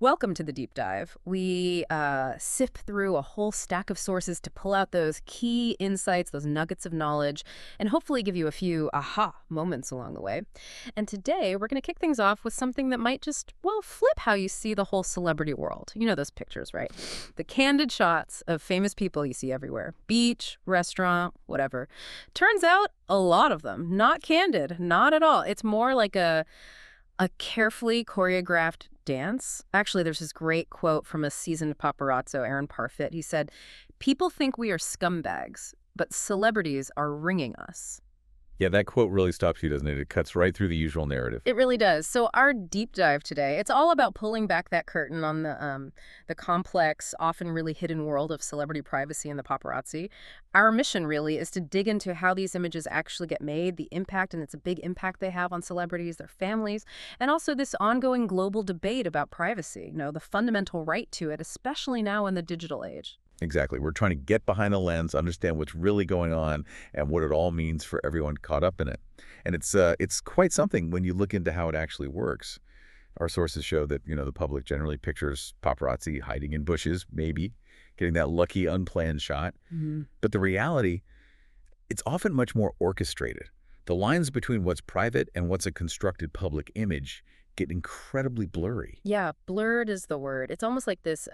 Welcome to the deep dive. We sift through a whole stack of sources to pull out those key insights, those nuggets of knowledge, and hopefully give you a few aha moments along the way. And today we're going to kick things off with something that might just, well, flip how you see the whole celebrity world. You know those pictures, right? The candid shots of famous people you see everywhere. Beach, restaurant, whatever. Turns out a lot of them, not candid, not at all. It's more like a carefully choreographed dance. Actually, there's this great quote from a seasoned paparazzo, Aaron Parfit. He said, "People think we are scumbags, but celebrities are ringing us." Yeah, that quote really stops you, doesn't it? It cuts right through the usual narrative. It really does. So our deep dive today, it's all about pulling back that curtain on the complex, often really hidden world of celebrity privacy and the paparazzi. Our mission really is to dig into how these images actually get made, the impact, and it's a big impact they have on celebrities, their families, and also this ongoing global debate about privacy, the fundamental right to it, especially now in the digital age. Exactly. We're trying to get behind the lens, understand what's really going on, and what it all means for everyone caught up in it. And it's quite something when you look into how it actually works. Our sources show that, the public generally pictures paparazzi hiding in bushes, maybe, getting that lucky unplanned shot. But the reality, it's often much more orchestrated. The lines between what's private and what's a constructed public image get incredibly blurry. Yeah, blurred is the word. It's almost like this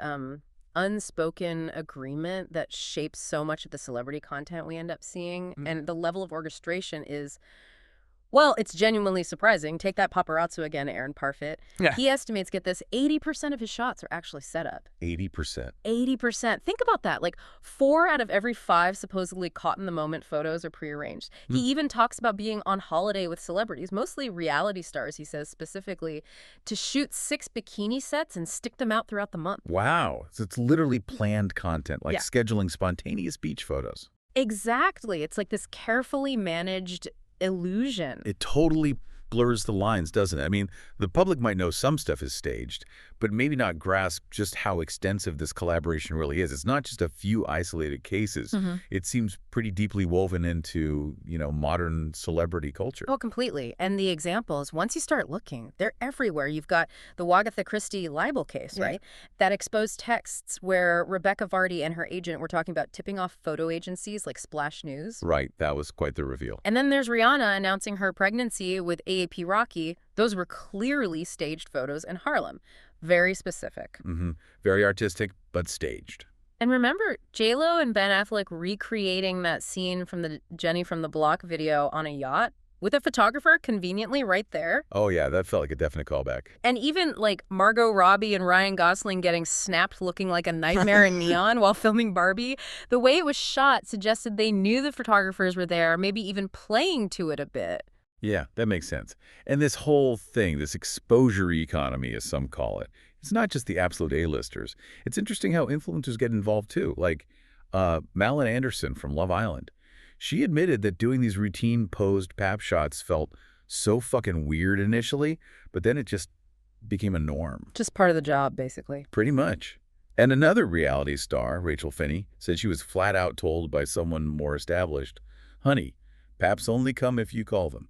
unspoken agreement that shapes so much of the celebrity content we end up seeing. And the level of orchestration is, well, it's genuinely surprising. Take that paparazzo again, Aaron Parfit. Yeah. He estimates, get this, 80% of his shots are actually set up. 80%. 80%. Think about that. Like 4 out of every 5 supposedly caught in the moment photos are prearranged. He even talks about being on holiday with celebrities, mostly reality stars, he says specifically, to shoot 6 bikini sets and stick them out throughout the month. Wow. So it's literally planned content, like Yeah. scheduling spontaneous beach photos. Exactly. It's like this carefully managed illusion. It totally blurs the lines, doesn't it? I mean, the public might know some stuff is staged, but maybe not grasp just how extensive this collaboration really is. It's not just a few isolated cases. It seems pretty deeply woven into, modern celebrity culture. Oh, completely. And the examples, once you start looking, they're everywhere. You've got the Agatha Christie libel case, right? That exposed texts where Rebecca Vardy and her agent were talking about tipping off photo agencies like Splash News. Right. That was quite the reveal. And then there's Rihanna announcing her pregnancy with AAP Rocky. Those were clearly staged photos in Harlem. Very specific. Very artistic, but staged. And remember J-Lo and Ben Affleck recreating that scene from the Jenny from the Block video on a yacht with a photographer conveniently right there. Oh, yeah, that felt like a definite callback. And even like Margot Robbie and Ryan Gosling getting snapped looking like a nightmare in neon while filming Barbie. The way it was shot suggested they knew the photographers were there, maybe even playing to it a bit. Yeah, that makes sense. And this whole thing, this exposure economy, as some call it, it's not just the absolute A-listers. It's interesting how influencers get involved, too. Like Malin Anderson from Love Island. She admitted that doing these routine posed pap shots felt so fucking weird initially, but then it just became a norm. Just part of the job, basically. Pretty much. And another reality star, Rachel Finney, said she was flat out told by someone more established, "Honey, paps only come if you call them."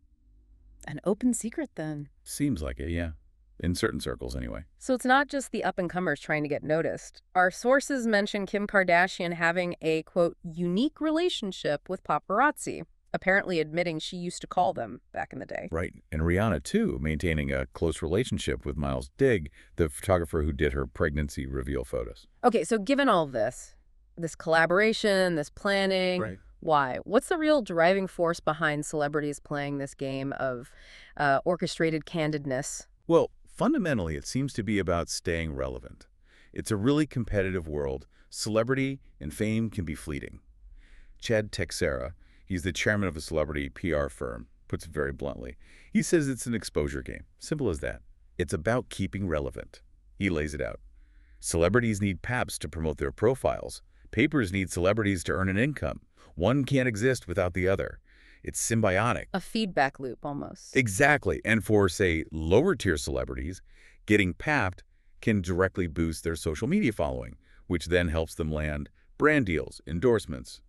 An open secret, then. Seems like it, yeah. In certain circles, anyway. So it's not just the up-and-comers trying to get noticed. Our sources mention Kim Kardashian having a, quote, unique relationship with paparazzi, apparently admitting she used to call them back in the day. Right. And Rihanna, too, maintaining a close relationship with Miles Digg, the photographer who did her pregnancy reveal photos. Okay, so given all of this collaboration, this planning, Right. Why? What's the real driving force behind celebrities playing this game of orchestrated candidness? Well, fundamentally, it seems to be about staying relevant. It's a really competitive world. Celebrity and fame can be fleeting. Chad Teixeira, he's the chairman of a celebrity PR firm, puts it very bluntly. He says it's an exposure game. Simple as that. It's about keeping relevant. He lays it out. Celebrities need paps to promote their profiles. Papers need celebrities to earn an income. One can't exist without the other. It's symbiotic. A feedback loop, almost. Exactly. And for, say, lower-tier celebrities, getting papped can directly boost their social media following, which then helps them land brand deals, endorsements,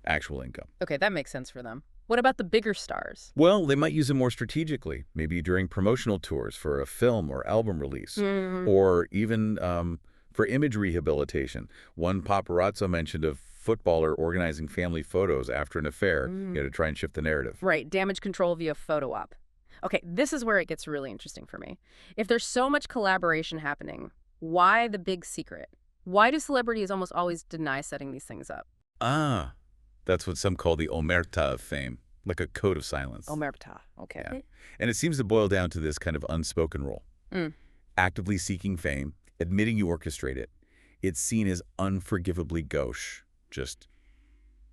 actual income. Okay, that makes sense for them. What about the bigger stars? Well, they might use it more strategically, maybe during promotional tours for a film or album release, Hmm. or even for image rehabilitation. One paparazzo mentioned a footballer organizing family photos after an affair, to try and shift the narrative. Right, damage control via photo op. Okay, this is where it gets really interesting for me. If there's so much collaboration happening, why the big secret? Why do celebrities almost always deny setting these things up? Ah, that's what some call the omerta of fame, like a code of silence. Omerta. Okay. Yeah. And it seems to boil down to this kind of unspoken rule. Mm. Actively seeking fame, admitting you orchestrate it. It's seen as unforgivably gauche, just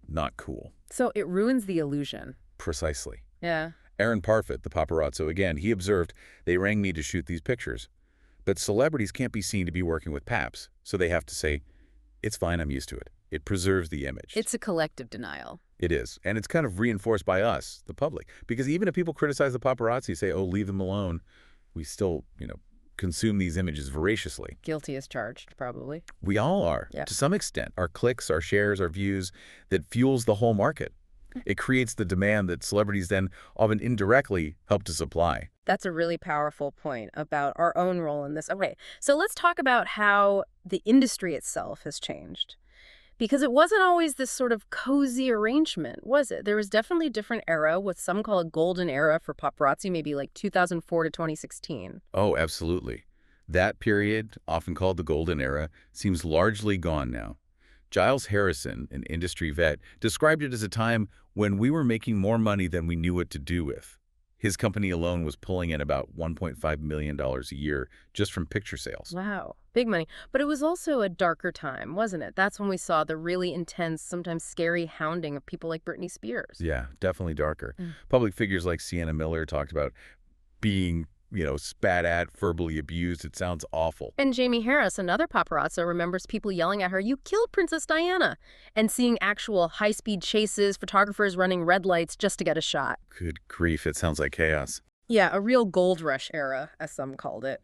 not cool. So it ruins the illusion. Precisely. Yeah. Aaron Parfit, the paparazzo, again, he observed, they rang me to shoot these pictures. But celebrities can't be seen to be working with paps, so they have to say, it's fine, I'm used to it. It preserves the image. It's a collective denial. It is. And it's kind of reinforced by us, the public. Because even if people criticize the paparazzi, say, oh, leave them alone, we still, consume these images voraciously. Guilty as charged, probably. We all are, Yeah. to some extent. Our clicks, our shares, our views, that fuels the whole market. It creates the demand that celebrities then often indirectly help to supply. That's a really powerful point about our own role in this. Okay, so let's talk about how the industry itself has changed. Because it wasn't always this sort of cozy arrangement, was it? There was definitely a different era, what some call a golden era for paparazzi, maybe like 2004 to 2016. Oh, absolutely. That period, often called the golden era, seems largely gone now. Giles Harrison, an industry vet, described it as a time when we were making more money than we knew what to do with. His company alone was pulling in about $1.5 million a year just from picture sales. Wow, big money. But it was also a darker time, wasn't it? That's when we saw the really intense, sometimes scary hounding of people like Britney Spears. Yeah, definitely darker. Mm. Public figures like Sienna Miller talked about being, spat at, verbally abused. It sounds awful. And Jamie Harris, another paparazzo, remembers people yelling at her, "You killed Princess Diana," and seeing actual high-speed chases, photographers running red lights just to get a shot. Good grief, it sounds like chaos. Yeah, a real gold rush era, as some called it.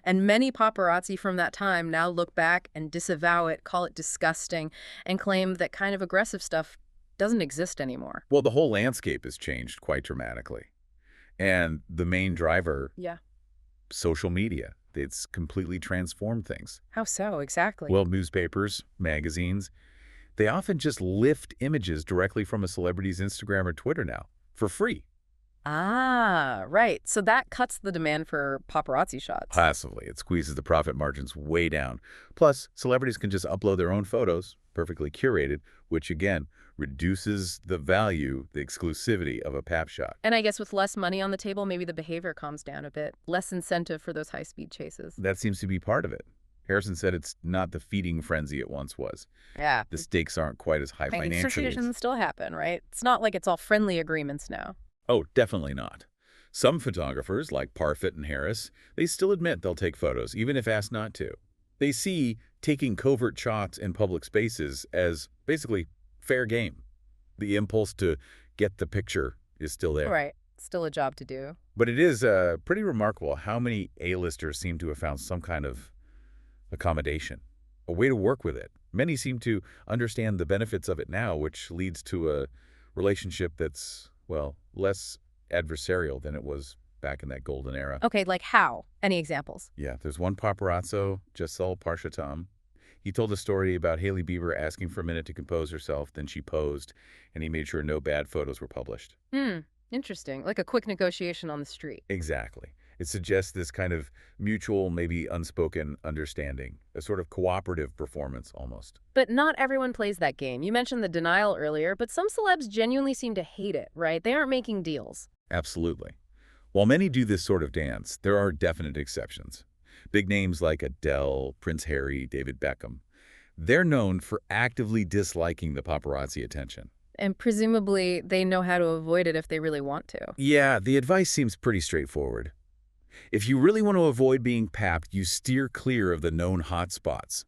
And many paparazzi from that time now look back and disavow it, call it disgusting, and claim that kind of aggressive stuff doesn't exist anymore. Well, the whole landscape has changed quite dramatically. And the main driver, Yeah. social media. It's completely transformed things. How so, exactly? Well, newspapers, magazines, they often just lift images directly from a celebrity's Instagram or Twitter now, for free. Ah, right. So that cuts the demand for paparazzi shots. Passively, it squeezes the profit margins way down. Plus, celebrities can just upload their own photos, perfectly curated, which again, reduces the value, the exclusivity of a pap shot. And I guess with less money on the table, maybe the behavior calms down a bit. Less incentive for those high-speed chases. That seems to be part of it. Harrison said it's not the feeding frenzy it once was. Yeah. The stakes aren't quite as high financially. Negotiations still happen, right? It's not like it's all friendly agreements now. Oh, definitely not. Some photographers, like Parfit and Harris, they still admit they'll take photos, even if asked not to. They see taking covert shots in public spaces as basically fair game. The impulse to get the picture is still there. Right. Still a job to do. But it is pretty remarkable how many A-listers seem to have found some kind of accommodation, a way to work with it. Many seem to understand the benefits of it now, which leads to a relationship that's, well, less adversarial than it was back in that golden era. Okay, like how? Any examples? Yeah, there's one paparazzo, Jassal Parshatam. He told a story about Hailey Bieber asking for a minute to compose herself, then she posed, and he made sure no bad photos were published. Interesting. Like a quick negotiation on the street. Exactly. It suggests this kind of mutual, maybe unspoken understanding, a sort of cooperative performance almost. But not everyone plays that game. You mentioned the denial earlier, but some celebs genuinely seem to hate it, right? They aren't making deals. Absolutely. While many do this sort of dance, there are definite exceptions. Big names like Adele, Prince Harry, David Beckham, they're known for actively disliking the paparazzi attention. And presumably they know how to avoid it if they really want to. Yeah, the advice seems pretty straightforward. If you really want to avoid being papped, you steer clear of the known hotspots.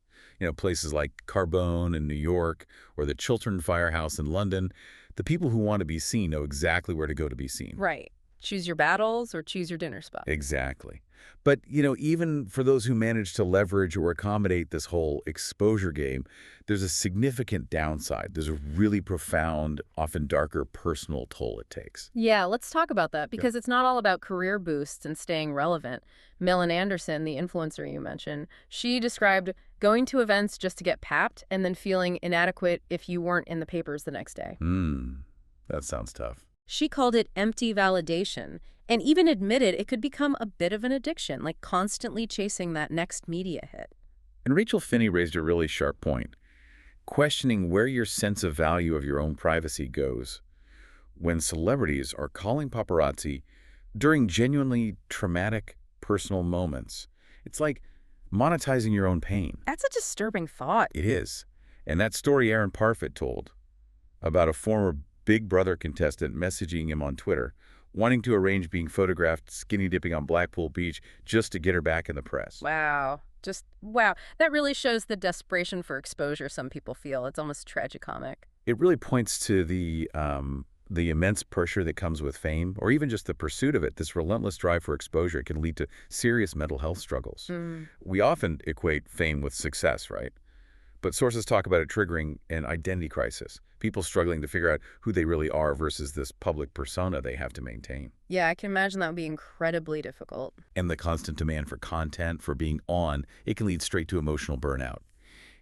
Places like Carbone in New York or the Chiltern Firehouse in London. The people who want to be seen know exactly where to go to be seen. Right. Choose your battles or choose your dinner spot. Exactly. But, even for those who manage to leverage or accommodate this whole exposure game, there's a significant downside. There's a really profound, often darker personal toll it takes. Yeah, let's talk about that Yeah. because it's not all about career boosts and staying relevant. Millen Anderson, the influencer you mentioned, she described going to events just to get papped and then feeling inadequate if you weren't in the papers the next day. That sounds tough. She called it empty validation and even admitted it could become a bit of an addiction, like constantly chasing that next media hit. And Rachel Finney raised a really sharp point, questioning where your sense of value of your own privacy goes when celebrities are calling paparazzi during genuinely traumatic personal moments. It's like monetizing your own pain. That's a disturbing thought. It is. And that story Aaron Parfit told about a former Big Brother contestant messaging him on Twitter, wanting to arrange being photographed skinny dipping on Blackpool Beach just to get her back in the press. Wow. Wow. That really shows the desperation for exposure some people feel. It's almost tragicomic. It really points to the immense pressure that comes with fame, or even just the pursuit of it. This relentless drive for exposure can lead to serious mental health struggles. We often equate fame with success, right? But sources talk about it triggering an identity crisis, people struggling to figure out who they really are versus this public persona they have to maintain. Yeah, I can imagine that would be incredibly difficult. And the constant demand for content, for being on, it can lead straight to emotional burnout.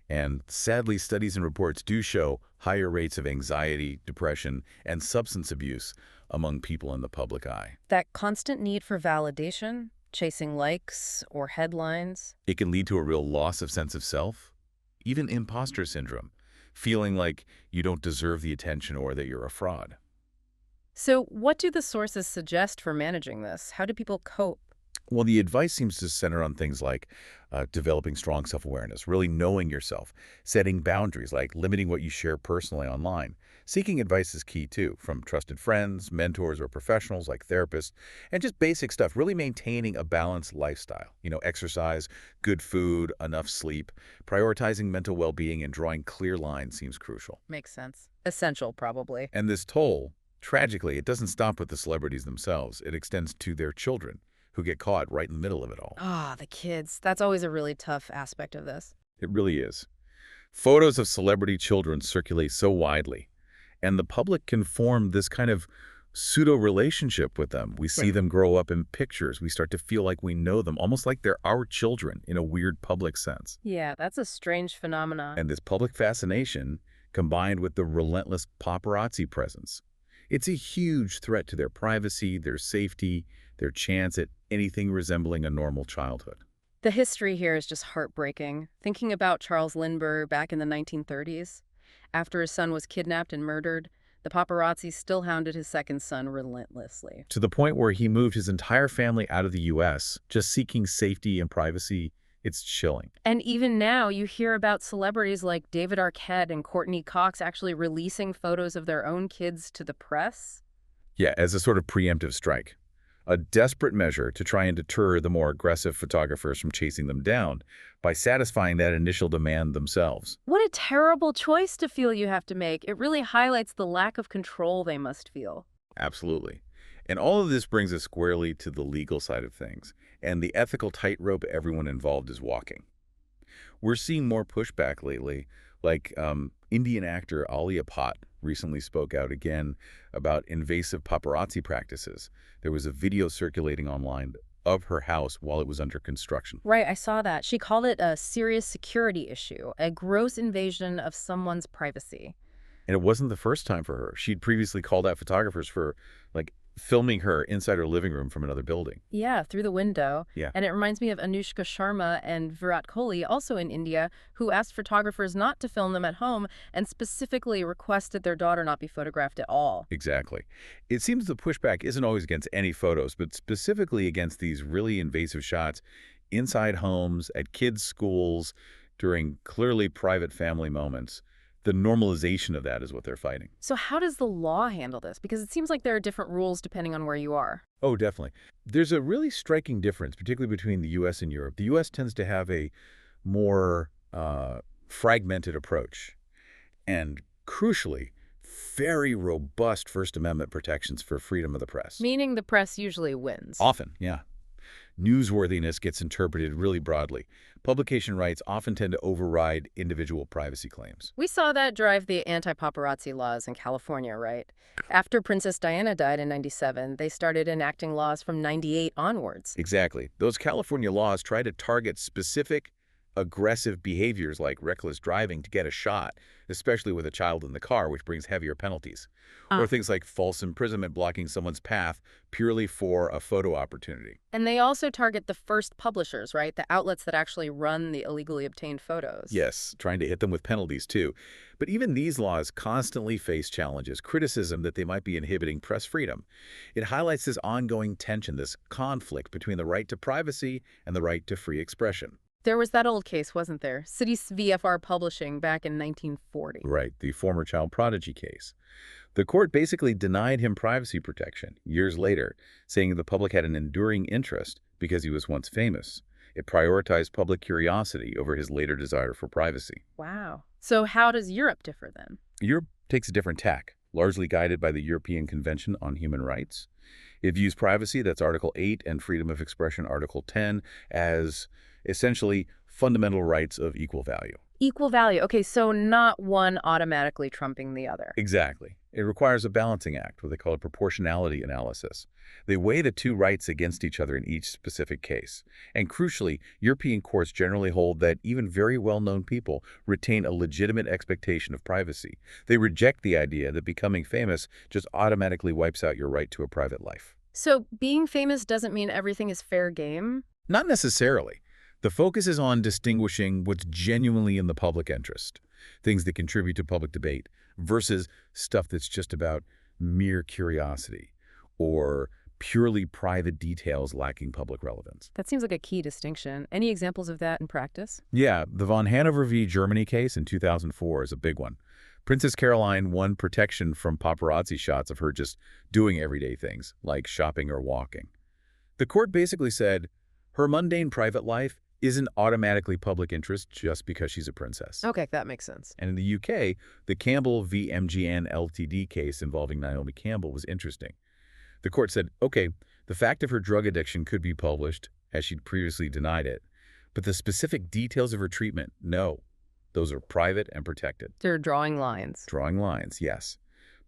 And sadly, studies and reports do show higher rates of anxiety, depression, and substance abuse among people in the public eye. That constant need for validation, chasing likes or headlines. It can lead to a real loss of sense of self, even imposter syndrome, feeling like you don't deserve the attention or that you're a fraud. So what do the sources suggest for managing this? How do people cope? Well, the advice seems to center on things like developing strong self-awareness, really knowing yourself, setting boundaries like limiting what you share personally online. Seeking advice is key too, from trusted friends, mentors, or professionals like therapists, and just basic stuff, really maintaining a balanced lifestyle. Exercise, good food, enough sleep, prioritizing mental well-being, and drawing clear lines seems crucial. Makes sense. Essential, probably. And this toll, tragically, it doesn't stop with the celebrities themselves. It extends to their children, who get caught right in the middle of it all. The kids. That's always a really tough aspect of this. It really is. Photos of celebrity children circulate so widely, and the public can form this kind of pseudo-relationship with them. We see them grow up in pictures. We start to feel like we know them, almost like they're our children in a weird public sense. Yeah, that's a strange phenomenon. And this public fascination, combined with the relentless paparazzi presence, it's a huge threat to their privacy, their safety, their chance at anything resembling a normal childhood. The history here is just heartbreaking. Thinking about Charles Lindbergh back in the 1930s, after his son was kidnapped and murdered, the paparazzi still hounded his second son relentlessly. To the point where he moved his entire family out of the U.S., just seeking safety and privacy. It's chilling. And even now, you hear about celebrities like David Arquette and Courtney Cox actually releasing photos of their own kids to the press. Yeah, as a sort of preemptive strike. A desperate measure to try and deter the more aggressive photographers from chasing them down by satisfying that initial demand themselves. What a terrible choice to feel you have to make. It really highlights the lack of control they must feel. Absolutely. And all of this brings us squarely to the legal side of things and the ethical tightrope everyone involved is walking. We're seeing more pushback lately, like Indian actor Alia Bhatt recently spoke out again about invasive paparazzi practices. There was a video circulating online of her house while it was under construction. Right, I saw that. She called it a serious security issue, a gross invasion of someone's privacy. And it wasn't the first time for her. She'd previously called out photographers for, filming her inside her living room from another building. Yeah, through the window. Yeah. And it reminds me of Anushka Sharma and Virat Kohli, also in India, who asked photographers not to film them at home and specifically requested their daughter not be photographed at all. Exactly. It seems the pushback isn't always against any photos, but specifically against these really invasive shots inside homes, at kids' schools, during clearly private family moments. The normalization of that is what they're fighting. So how does the law handle this? Because it seems like there are different rules depending on where you are. Oh, definitely. There's a really striking difference, particularly between the U.S. and Europe. The U.S. tends to have a more fragmented approach. And crucially, very robust First Amendment protections for freedom of the press. Meaning the press usually wins. Often, yeah. Newsworthiness gets interpreted really broadly. Publication rights often tend to override individual privacy claims. We saw that drive the anti-paparazzi laws in California, right? After Princess Diana died in '97, they started enacting laws from '98 onwards. Exactly. Those California laws try to target specific aggressive behaviors like reckless driving to get a shot, especially with a child in the car, which brings heavier penalties. Or things like false imprisonment blocking someone's path purely for a photo opportunity. And they also target the first publishers, right? The outlets that actually run the illegally obtained photos. Yes, trying to hit them with penalties too. But even these laws constantly face challenges, criticism that they might be inhibiting press freedom. It highlights this ongoing tension, this conflict between the right to privacy and the right to free expression. There was that old case, wasn't there? Cities VFR Publishing back in 1940. Right, the former child prodigy case. The court basically denied him privacy protection years later, saying the public had an enduring interest because he was once famous. It prioritized public curiosity over his later desire for privacy. Wow. So how does Europe differ then? Europe takes a different tack, largely guided by the European Convention on Human Rights. It views privacy, that's Article 8, and freedom of expression, Article 10, as essentially fundamental rights of equal value. Equal value. Okay, so not one automatically trumping the other. Exactly. It requires a balancing act, what they call a proportionality analysis. They weigh the two rights against each other in each specific case. And crucially, European courts generally hold that even very well-known people retain a legitimate expectation of privacy. They reject the idea that becoming famous just automatically wipes out your right to a private life. So being famous doesn't mean everything is fair game? Not necessarily. The focus is on distinguishing what's genuinely in the public interest, things that contribute to public debate, versus stuff that's just about mere curiosity or purely private details lacking public relevance. That seems like a key distinction. Any examples of that in practice? Yeah, the von Hanover v. Germany case in 2004 is a big one. Princess Caroline won protection from paparazzi shots of her just doing everyday things, like shopping or walking. The court basically said her mundane private life isn't automatically public interest just because she's a princess. Okay, that makes sense. And in the UK, the Campbell v. MGN Ltd case involving Naomi Campbell was interesting. The court said, okay, the fact of her drug addiction could be published, as she'd previously denied it, but the specific details of her treatment, no. Those are private and protected. They're drawing lines. Drawing lines, yes.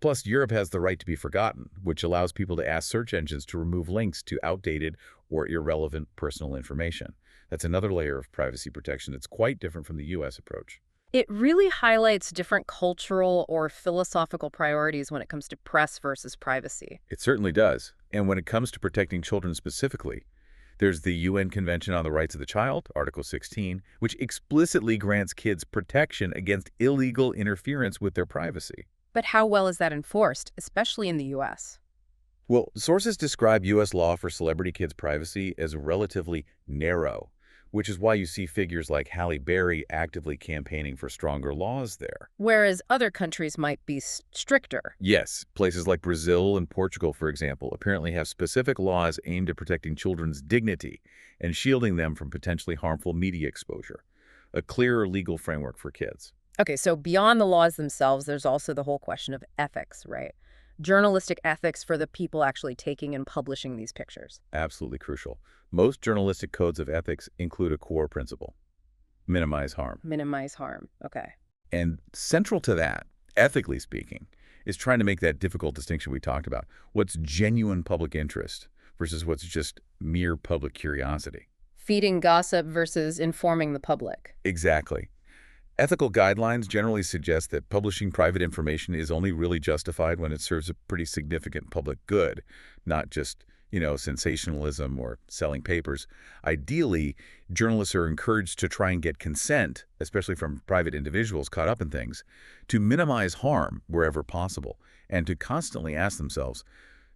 Plus, Europe has the right to be forgotten, which allows people to ask search engines to remove links to outdated or irrelevant personal information. That's another layer of privacy protection that's quite different from the U.S. approach. It really highlights different cultural or philosophical priorities when it comes to press versus privacy. It certainly does. And when it comes to protecting children specifically, there's the UN Convention on the Rights of the Child, Article 16, which explicitly grants kids protection against illegal interference with their privacy. But how well is that enforced, especially in the U.S.? Well, sources describe U.S. law for celebrity kids' privacy as relatively narrow, which is why you see figures like Halle Berry actively campaigning for stronger laws there. Whereas other countries might be stricter. Yes, places like Brazil and Portugal, for example, apparently have specific laws aimed at protecting children's dignity and shielding them from potentially harmful media exposure. A clearer legal framework for kids. Okay, so beyond the laws themselves, there's also the whole question of ethics, right? Journalistic ethics for the people actually taking and publishing these pictures. Absolutely crucial. Most journalistic codes of ethics include a core principle: minimize harm. Minimize harm, okay. And central to that, ethically speaking, is trying to make that difficult distinction we talked about. What's genuine public interest versus what's just mere public curiosity. Feeding gossip versus informing the public. Exactly. Ethical guidelines generally suggest that publishing private information is only really justified when it serves a pretty significant public good, not just, sensationalism or selling papers. Ideally, journalists are encouraged to try and get consent, especially from private individuals caught up in things, to minimize harm wherever possible, and to constantly ask themselves,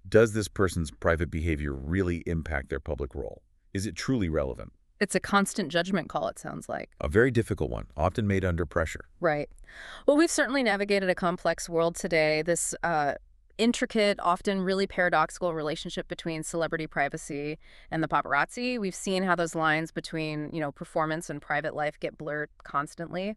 does this person's private behavior really impact their public role? Is it truly relevant? It's a constant judgment call, it sounds like. A very difficult one, often made under pressure. Right. Well, we've certainly navigated a complex world today. This intricate, often really paradoxical relationship between celebrity privacy and the paparazzi. We've seen how those lines between, performance and private life get blurred constantly,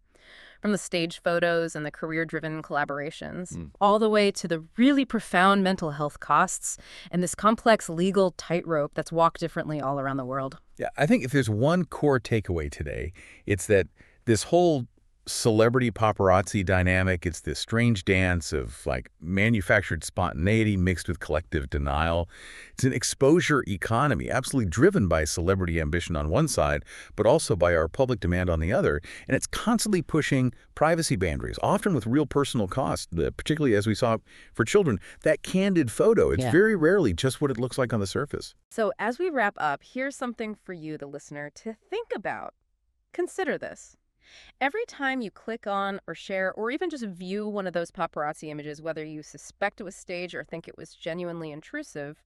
from the stage photos and the career-driven collaborations, Mm. all the way to the really profound mental health costs and this complex legal tightrope that's walked differently all around the world. Yeah, I think if there's one core takeaway today, it's that this whole celebrity paparazzi dynamic, it's this strange dance of like manufactured spontaneity mixed with collective denial. It's an exposure economy, absolutely driven by celebrity ambition on one side, but also by our public demand on the other. And it's constantly pushing privacy boundaries, often with real personal cost, particularly as we saw for children. That candid photo, it's Yeah. very rarely just what it looks like on the surface. So as we wrap up, here's something for you, the listener, to think about. Consider this. Every time you click on or share or even just view one of those paparazzi images, whether you suspect it was staged or think it was genuinely intrusive,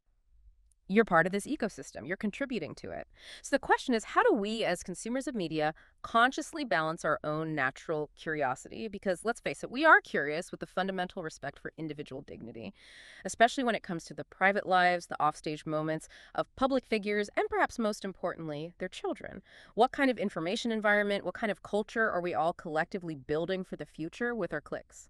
you're part of this ecosystem. You're contributing to it. So the question is, how do we as consumers of media consciously balance our own natural curiosity? Because let's face it, we are curious with the fundamental respect for individual dignity, especially when it comes to the private lives, the offstage moments of public figures, and perhaps most importantly, their children. What kind of information environment, what kind of culture are we all collectively building for the future with our clicks?